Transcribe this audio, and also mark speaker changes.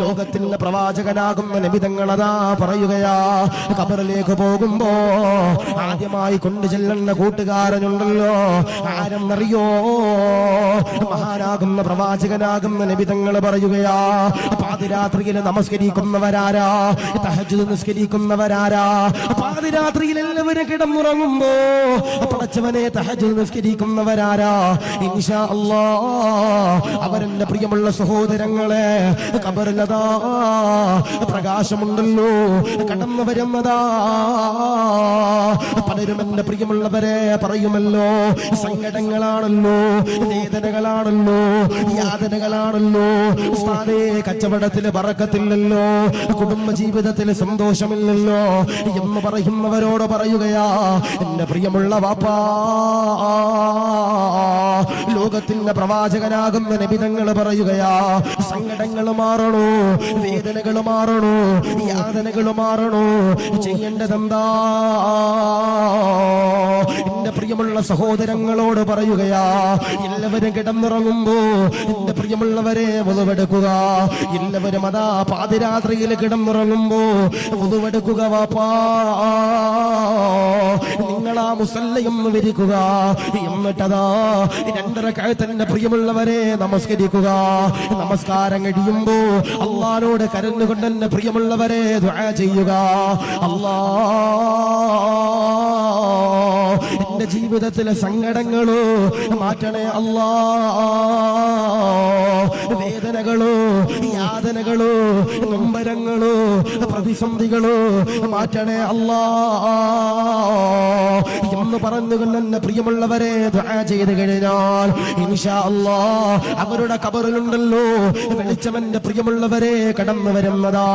Speaker 1: ലോകത്തിന്റെ പ്രവാചകനാകുന്ന നബി തങ്ങളതാ പറയുകയാ, ഖബറിലേക്ക് പോകുമ്പോ ആദ്യമായി കൊണ്ടു ചെല്ലുന്ന കൂട്ടുകാരനുണ്ടല്ലോ, ആരെന്നറിയോ? മഹാനാകുന്ന പ്രവാചകനാകുന്ന നബി തങ്ങൾ പറയുകയാ, പാതിരാത്രിയിൽ നമസ്കരിക്കുന്നവരാരാ? തഹജ്ജുദ് നിസ്കരിക്കുന്നവരാരാ? പാതിരാത്രിയിൽ എല്ലാവരും കിടന്നുറങ്ങുമ്പോ പടച്ചവനെ തഹജ്ജുദ് നിസ്കരിക്കുന്നവരാരാ? ഇൻഷാ അല്ലാഹ് അവരെന്റെ പ്രിയമുള്ള സഹോദരങ്ങളെ, ഖബറിലതാ പ്രകാശമുണ്ടല്ലോ, കടന്നു വരുന്നതാ. പലരും എന്റെ പ്രിയമുള്ളവരെ പറയുമല്ലോ, സങ്കടങ്ങളാണല്ലോ, വേദനകളാണല്ലോ, യാതനകളാണല്ലോ, ഉസ്താദേ കച്ചവടത്തിൽ ബറക്കത്തില്ലല്ലോ, കുടുംബ ജീവിതത്തിൽ സന്തോഷമില്ലല്ലോ എന്ന് പറയുന്നവരോട് പറയുകയാ, എന്റെ പ്രിയമുള്ള വാപ്പാ, ലോകത്തിന്റെ പ്രവാചകനാകുന്ന നബി തങ്ങൾ പറയുകയാ, സങ്കടങ്ങൾ മാറണോ, വേദനകൾ മാറണോ, യാതനകൾ മാറണോ? ചെയ്യേണ്ടതെന്താ? എന്റെ പ്രിയമുള്ള സഹോദരങ്ങളോട് പറയുകയാ, എല്ലാവരും കിടന്നുറങ്ങുമ്പോ എന്റെ പ്രിയമുള്ളവരെ വുളുവെടുക്കുക. എല്ലാവരും അതാ പാതിരാത്രിയിൽ കിടന്നുറങ്ങുമ്പോ വുളുവെടുക്കുക. വാപ്പാ, നിങ്ങളാ മുസല്ലയൊന്ന് വിരിക്കുക, എന്നിട്ടതാ 2 റക്അത്ത് എന്റെ പ്രിയമുള്ളവരെ നമസ്കരിക്കുക. നമസ്കാരം കഴിയുമ്പോ അള്ളാഹുവോട് കരഞ്ഞുകൊണ്ട് എന്റെ പ്രിയമുള്ളവരെ ദുആ ചെയ്യുക. അല്ലാ, എന്റെ ജീവിതത്തിലെ സങ്കടങ്ങളോ മാറ്റണേ അല്ലാ, വേദനകളോ യാതനകളോ നൊമ്പരങ്ങളോ പ്രതിസന്ധികളോ മാറ്റണേ അല്ലാ എന്ന് പറഞ്ഞുകൊണ്ട് എന്നെ പ്രിയമുള്ളവരെ ദുആ ചെയ്ത് കഴിഞ്ഞാൽ ഇൻഷാ അല്ലാഹ് അവരുടെ ഖബറിലുണ്ടല്ലോ വെളിച്ചം എന്റെ പ്രിയമുള്ളവരെ കടന്നു വരുന്നതാ.